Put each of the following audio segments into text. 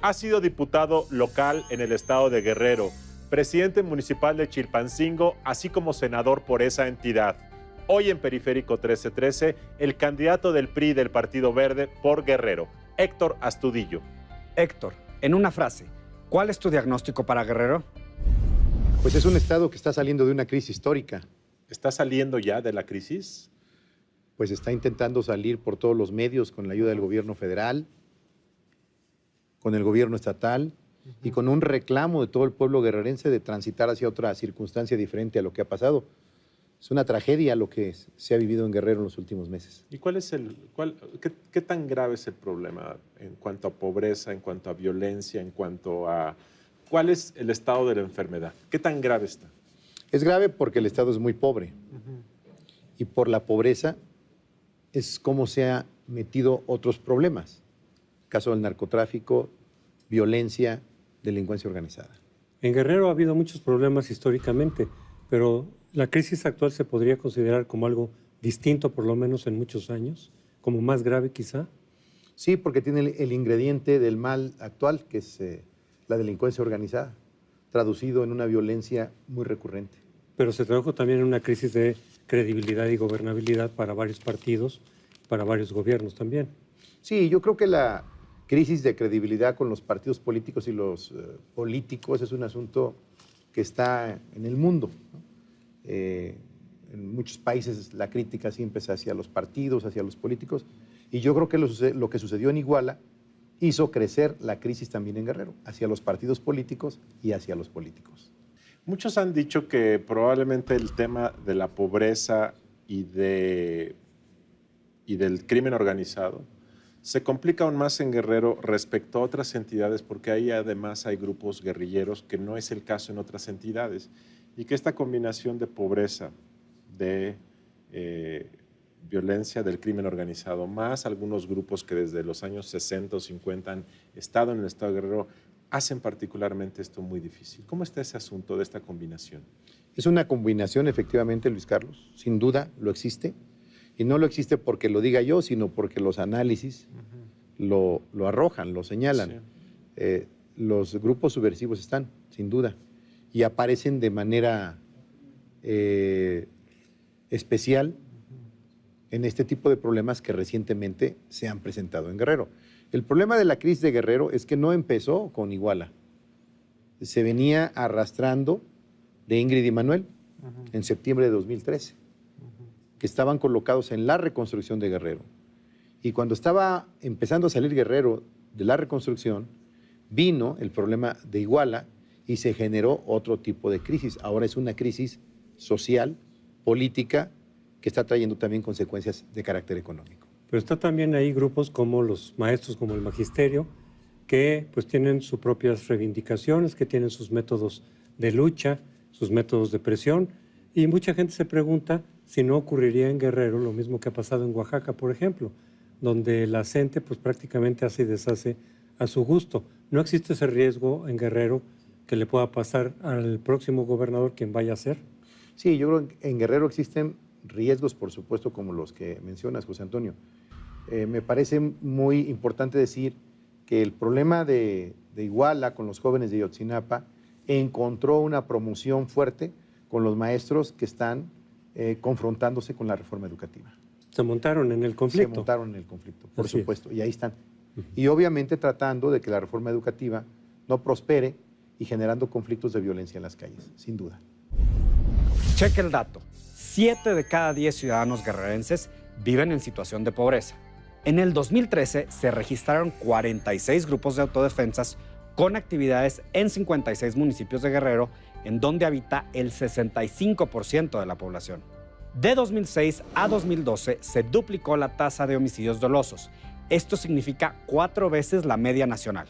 Ha sido diputado local en el estado de Guerrero, presidente municipal de Chilpancingo, así como senador por esa entidad. Hoy en Periférico 1313, el candidato del PRI del Partido Verde por Guerrero, Héctor Astudillo. Héctor, en una frase, ¿cuál es tu diagnóstico para Guerrero? Pues es un estado que está saliendo de una crisis histórica. ¿Está saliendo ya de la crisis? Pues está intentando salir por todos los medios con la ayuda del gobierno federal, con el gobierno estatal y con un reclamo de todo el pueblo guerrerense de transitar hacia otra circunstancia diferente a lo que ha pasado. Es una tragedia lo que se ha vivido en Guerrero en los últimos meses. ¿Y qué tan grave es el problema en cuanto a pobreza, en cuanto a violencia, en cuanto a... ¿Cuál es el estado de la enfermedad? ¿Qué tan grave está? Es grave porque el estado es muy pobre y por la pobreza es como se han metido otros problemas. Caso del narcotráfico, violencia, delincuencia organizada. En Guerrero ha habido muchos problemas históricamente, pero la crisis actual se podría considerar como algo distinto, por lo menos en muchos años, como más grave quizá. Sí, porque tiene el ingrediente del mal actual, que es la delincuencia organizada, traducido en una violencia muy recurrente. Pero se tradujo también en una crisis de credibilidad y gobernabilidad para varios partidos, para varios gobiernos también. Sí, yo creo que la crisis de credibilidad con los partidos políticos y los políticos es un asunto que está en el mundo, ¿no? En muchos países la crítica siempre es hacia los partidos, hacia los políticos, y yo creo que lo que sucedió en Iguala hizo crecer la crisis también en Guerrero, hacia los partidos políticos y hacia los políticos. Muchos han dicho que probablemente el tema de la pobreza y del crimen organizado se complica aún más en Guerrero respecto a otras entidades, porque ahí además hay grupos guerrilleros, que no es el caso en otras entidades, y que esta combinación de pobreza, de violencia, del crimen organizado, más algunos grupos que desde los años 60 o 50 han estado en el estado de Guerrero, hacen particularmente esto muy difícil. ¿Cómo está ese asunto de esta combinación? Es una combinación, efectivamente, Luis Carlos, sin duda lo existe, y no lo existe porque lo diga yo, sino porque los análisis lo arrojan, lo señalan. Sí. Los grupos subversivos están, sin duda, y aparecen de manera especial en este tipo de problemas que recientemente se han presentado en Guerrero. El problema de la crisis de Guerrero es que no empezó con Iguala, se venía arrastrando de Ingrid y Manuel en septiembre de 2013, que estaban colocados en la reconstrucción de Guerrero. Y cuando estaba empezando a salir Guerrero de la reconstrucción, vino el problema de Iguala y se generó otro tipo de crisis. Ahora es una crisis social, política, que está trayendo también consecuencias de carácter económico. Pero está también ahí grupos como los maestros, como el magisterio, que pues tienen sus propias reivindicaciones, que tienen sus métodos de lucha, sus métodos de presión, y mucha gente se pregunta si no ocurriría en Guerrero lo mismo que ha pasado en Oaxaca, por ejemplo, donde la gente pues prácticamente hace y deshace a su gusto. ¿No existe ese riesgo en Guerrero que le pueda pasar al próximo gobernador quien vaya a ser? Sí, yo creo que en Guerrero existen riesgos, por supuesto, como los que mencionas, José Antonio. Me parece muy importante decir que el problema de Iguala con los jóvenes de Ayotzinapa encontró una promoción fuerte con los maestros que están confrontándose con la reforma educativa. Se montaron en el conflicto. Se montaron en el conflicto, por supuesto, y ahí están. Y obviamente tratando de que la reforma educativa no prospere y generando conflictos de violencia en las calles, sin duda. Cheque el dato. 7 de cada 10 ciudadanos guerrerenses viven en situación de pobreza. En el 2013 se registraron 46 grupos de autodefensas con actividades en 56 municipios de Guerrero, en donde habita el 65% de la población. De 2006 a 2012 se duplicó la tasa de homicidios dolosos. Esto significa 4 veces la media nacional.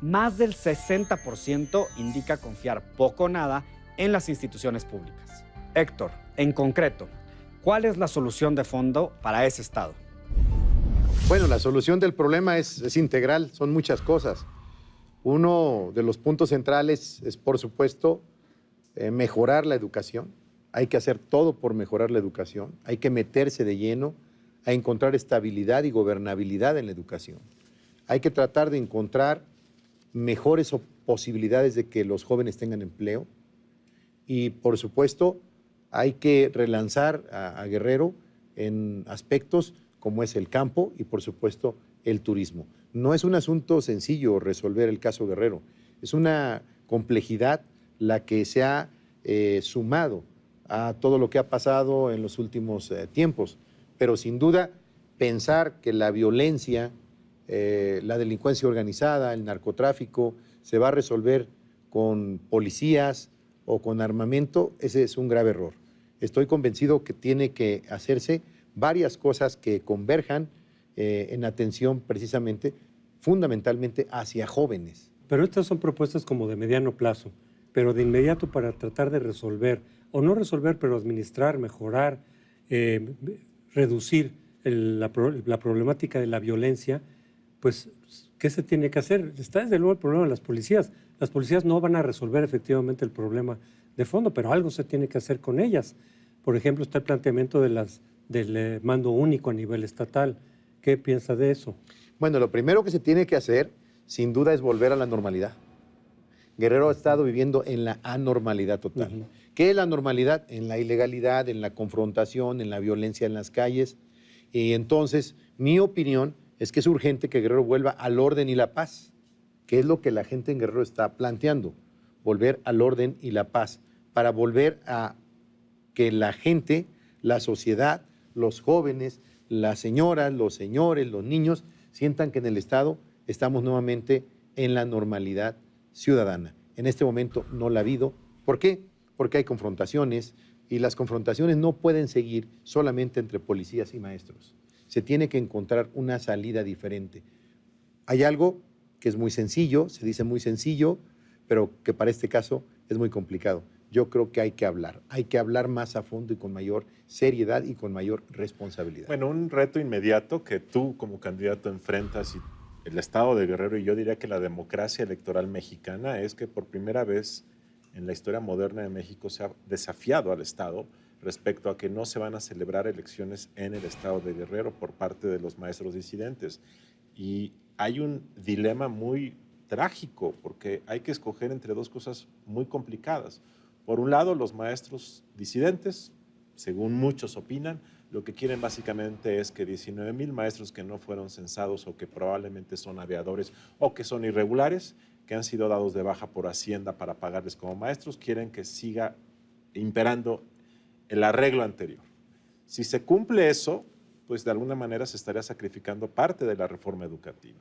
Más del 60% indica confiar poco o nada en las instituciones públicas. Héctor, en concreto, ¿cuál es la solución de fondo para ese estado? Bueno, la solución del problema es integral, son muchas cosas. Uno de los puntos centrales es, por supuesto, mejorar la educación. Hay que hacer todo por mejorar la educación, hay que meterse de lleno, a encontrar estabilidad y gobernabilidad en la educación. Hay que tratar de encontrar mejores posibilidades de que los jóvenes tengan empleo y, por supuesto, hay que relanzar a Guerrero en aspectos como es el campo y, por supuesto, el turismo. No es un asunto sencillo resolver el caso Guerrero, es una complejidad la que se ha sumado a todo lo que ha pasado en los últimos tiempos, pero sin duda pensar que la violencia, la delincuencia organizada, el narcotráfico, se va a resolver con policías o con armamento, ese es un grave error. Estoy convencido que tiene que hacerse varias cosas que converjan en atención precisamente, fundamentalmente hacia jóvenes. Pero estas son propuestas como de mediano plazo, pero de inmediato para tratar de resolver, o no resolver, pero administrar, mejorar, reducir la problemática de la violencia, pues, ¿qué se tiene que hacer? Está desde luego el problema de las policías. Las policías no van a resolver efectivamente el problema de fondo, pero algo se tiene que hacer con ellas. Por ejemplo, está el planteamiento del mando único a nivel estatal. ¿Qué piensa de eso? Bueno, lo primero que se tiene que hacer, sin duda, es volver a la normalidad. Guerrero ha estado viviendo en la anormalidad total. ¿Qué es la normalidad? En la ilegalidad, en la confrontación, en la violencia en las calles. Y entonces, mi opinión es que es urgente que Guerrero vuelva al orden y la paz, que es lo que la gente en Guerrero está planteando, volver al orden y la paz, para volver a que la gente, la sociedad, los jóvenes, las señoras, los señores, los niños, sientan que en el Estado estamos nuevamente en la normalidad ciudadana. En este momento no la ha habido. ¿Por qué? Porque hay confrontaciones y las confrontaciones no pueden seguir solamente entre policías y maestros. Se tiene que encontrar una salida diferente. Hay algo que es muy sencillo, se dice muy sencillo, pero que para este caso es muy complicado. Yo creo que hay que hablar más a fondo y con mayor seriedad y con mayor responsabilidad. Bueno, un reto inmediato que tú como candidato enfrentas y el Estado de Guerrero, y yo diría que la democracia electoral mexicana, es que por primera vez en la historia moderna de México se ha desafiado al Estado respecto a que no se van a celebrar elecciones en el Estado de Guerrero por parte de los maestros disidentes. Y hay un dilema muy trágico porque hay que escoger entre dos cosas muy complicadas. Por un lado, los maestros disidentes, según muchos opinan, lo que quieren básicamente es que 19,000 maestros que no fueron censados o que probablemente son aviadores o que son irregulares, que han sido dados de baja por Hacienda para pagarles como maestros, quieren que siga imperando el arreglo anterior. Si se cumple eso, pues de alguna manera se estaría sacrificando parte de la reforma educativa.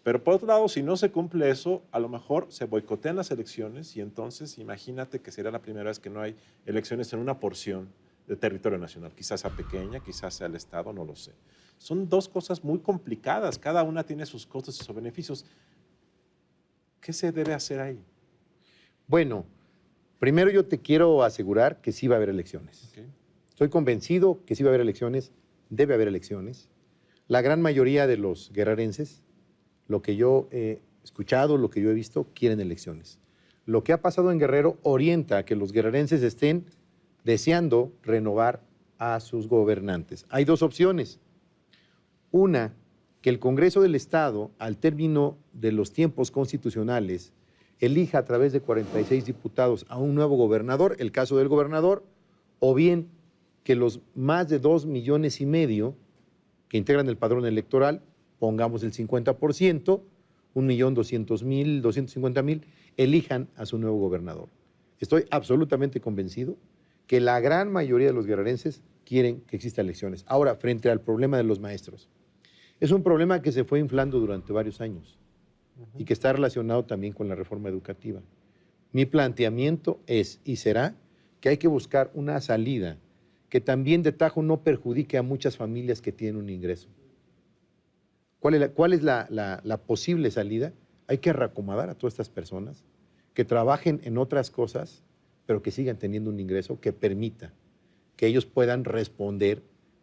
Pero por otro lado, si no se cumple eso, a lo mejor se boicotean las elecciones y entonces imagínate que será la primera vez que no hay elecciones en una porción de territorio nacional. Quizás sea pequeña, quizás sea el Estado, no lo sé. Son dos cosas muy complicadas, cada una tiene sus costos y sus beneficios. ¿Qué se debe hacer ahí? Bueno, primero yo te quiero asegurar que sí va a haber elecciones. Okay. Estoy convencido que sí va a haber elecciones, debe haber elecciones. La gran mayoría de los guerrerenses, lo que yo he escuchado, lo que yo he visto, quieren elecciones. Lo que ha pasado en Guerrero orienta a que los guerrerenses estén deseando renovar a sus gobernantes. Hay dos opciones. Una, que el Congreso del Estado, al término de los tiempos constitucionales, elija a través de 46 diputados a un nuevo gobernador, el caso del gobernador, o bien que los más de 2,5 millones que integran el padrón electoral, pongamos el 50%, 1,200,000, 250,000, elijan a su nuevo gobernador. Estoy absolutamente convencido que la gran mayoría de los guerrerenses quieren que exista elecciones. Ahora, frente al problema de los maestros, es un problema que se fue inflando durante varios años y que está relacionado también con la reforma educativa. Mi planteamiento es y será que hay que buscar una salida que también de tajo no perjudique a muchas familias que tienen un ingreso. ¿Cuál es la posible salida? Hay que reacomodar a todas estas personas que trabajen en otras cosas, pero que sigan teniendo un ingreso que permita que ellos puedan responder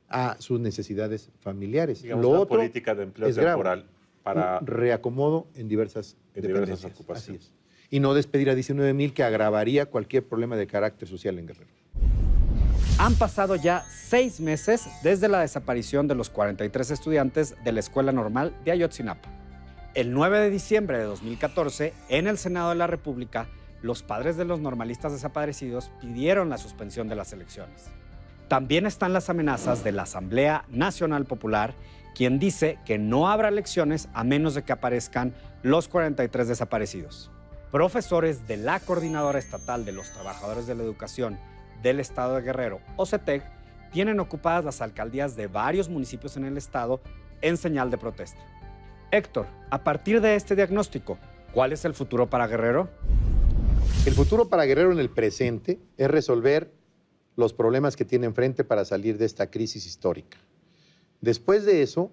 a sus necesidades familiares. Digamos, Lo una otro política de empleo es temporal grave. para Un reacomodo en diversas diversas dependencias. ocupaciones. Así es. Y no despedir a 19,000 que agravaría cualquier problema de carácter social en Guerrero. Han pasado ya 6 meses desde la desaparición de los 43 estudiantes de la Escuela Normal de Ayotzinapa. El 9 de diciembre de 2014, en el Senado de la República, los padres de los normalistas desaparecidos pidieron la suspensión de las elecciones. También están las amenazas de la Asamblea Nacional Popular, quien dice que no habrá elecciones a menos de que aparezcan los 43 desaparecidos. Profesores de la Coordinadora Estatal de los Trabajadores de la Educación del Estado de Guerrero, OCETEG, tienen ocupadas las alcaldías de varios municipios en el estado en señal de protesta. Héctor, a partir de este diagnóstico, ¿cuál es el futuro para Guerrero? El futuro para Guerrero en el presente es resolver los problemas que tiene enfrente para salir de esta crisis histórica. Después de eso,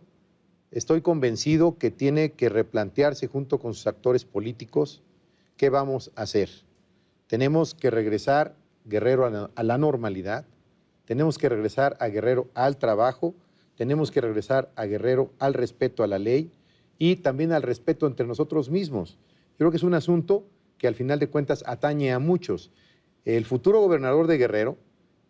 estoy convencido que tiene que replantearse junto con sus actores políticos qué vamos a hacer. Tenemos que regresar Guerrero a la normalidad, tenemos que regresar a Guerrero al trabajo, tenemos que regresar a Guerrero al respeto a la ley y también al respeto entre nosotros mismos. Yo creo que es un asunto que al final de cuentas atañe a muchos. El futuro gobernador de Guerrero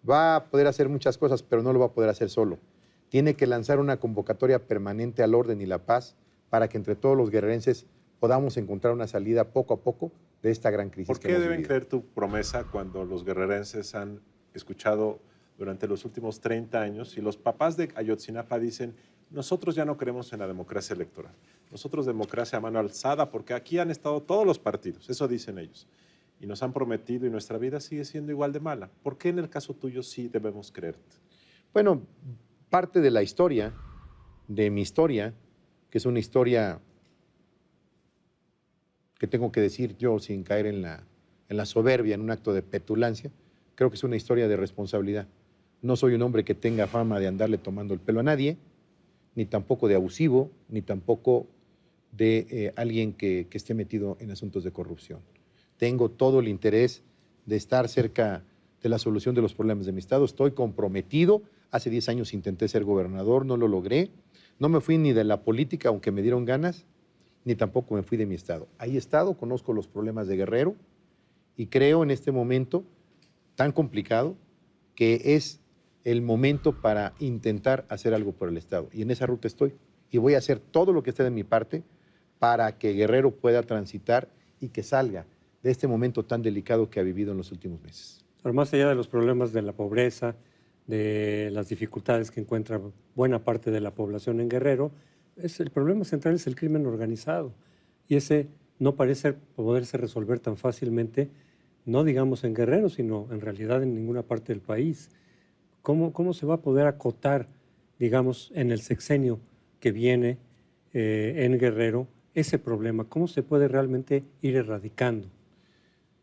va a poder hacer muchas cosas, pero no lo va a poder hacer solo. Tiene que lanzar una convocatoria permanente al orden y la paz para que entre todos los guerrerenses podamos encontrar una salida poco a poco de esta gran crisis. ¿Por qué deben creer tu promesa cuando los guerrerenses han escuchado durante los últimos 30 años y los papás de Ayotzinapa dicen, nosotros ya no creemos en la democracia electoral, nosotros democracia a mano alzada, porque aquí han estado todos los partidos, eso dicen ellos, y nos han prometido y nuestra vida sigue siendo igual de mala? ¿Por qué en el caso tuyo sí debemos creerte? Bueno, parte de la historia, de mi historia, que es una historia que tengo que decir yo sin caer en la soberbia, en un acto de petulancia, creo que es una historia de responsabilidad. No soy un hombre que tenga fama de andarle tomando el pelo a nadie, ni tampoco de abusivo, ni tampoco de alguien que esté metido en asuntos de corrupción. Tengo todo el interés de estar cerca de la solución de los problemas de mi estado. Estoy comprometido. Hace 10 años intenté ser gobernador, no lo logré. No me fui ni de la política, aunque me dieron ganas, ni tampoco me fui de mi estado. Ahí he estado, conozco los problemas de Guerrero y creo en este momento tan complicado que es el momento para intentar hacer algo por el estado. Y en esa ruta estoy. Y voy a hacer todo lo que esté de mi parte para que Guerrero pueda transitar y que salga de este momento tan delicado que ha vivido en los últimos meses. Pero más allá de los problemas de la pobreza, de las dificultades que encuentra buena parte de la población en Guerrero, el problema central es el crimen organizado. Y ese no parece poderse resolver tan fácilmente, no digamos en Guerrero, sino en realidad en ninguna parte del país. ¿Cómo se va a poder acotar, digamos, en el sexenio que viene en Guerrero ese problema? ¿Cómo se puede realmente ir erradicando?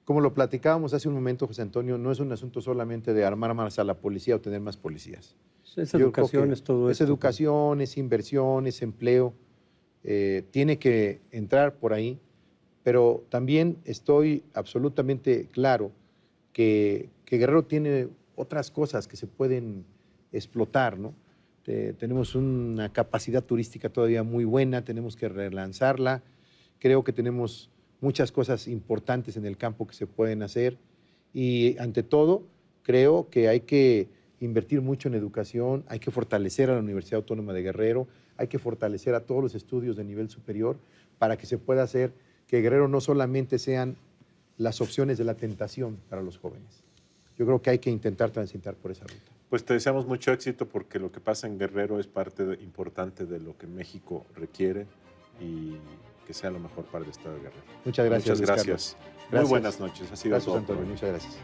Como lo platicábamos hace un momento, José Antonio, no es un asunto solamente de armar más a la policía o tener más policías. Es educación, es todo eso. Es educación, es inversión, es empleo. Tiene que entrar por ahí, pero también estoy absolutamente claro que Guerrero tiene otras cosas que se pueden explotar, ¿no? Tenemos una capacidad turística todavía muy buena, tenemos que relanzarla. Creo que tenemos muchas cosas importantes en el campo que se pueden hacer y ante todo creo que hay que invertir mucho en educación, hay que fortalecer a la Universidad Autónoma de Guerrero, hay que fortalecer a todos los estudios de nivel superior para que se pueda hacer que Guerrero no solamente sean las opciones de la tentación para los jóvenes. Yo creo que hay que intentar transitar por esa ruta. Pues te deseamos mucho éxito porque lo que pasa en Guerrero es parte importante de lo que México requiere y que sea lo mejor para el estado de Guerrero. Muchas gracias. Muchas gracias. Muy buenas noches. Ha sido gracias, todo. Antonio. Muchas gracias.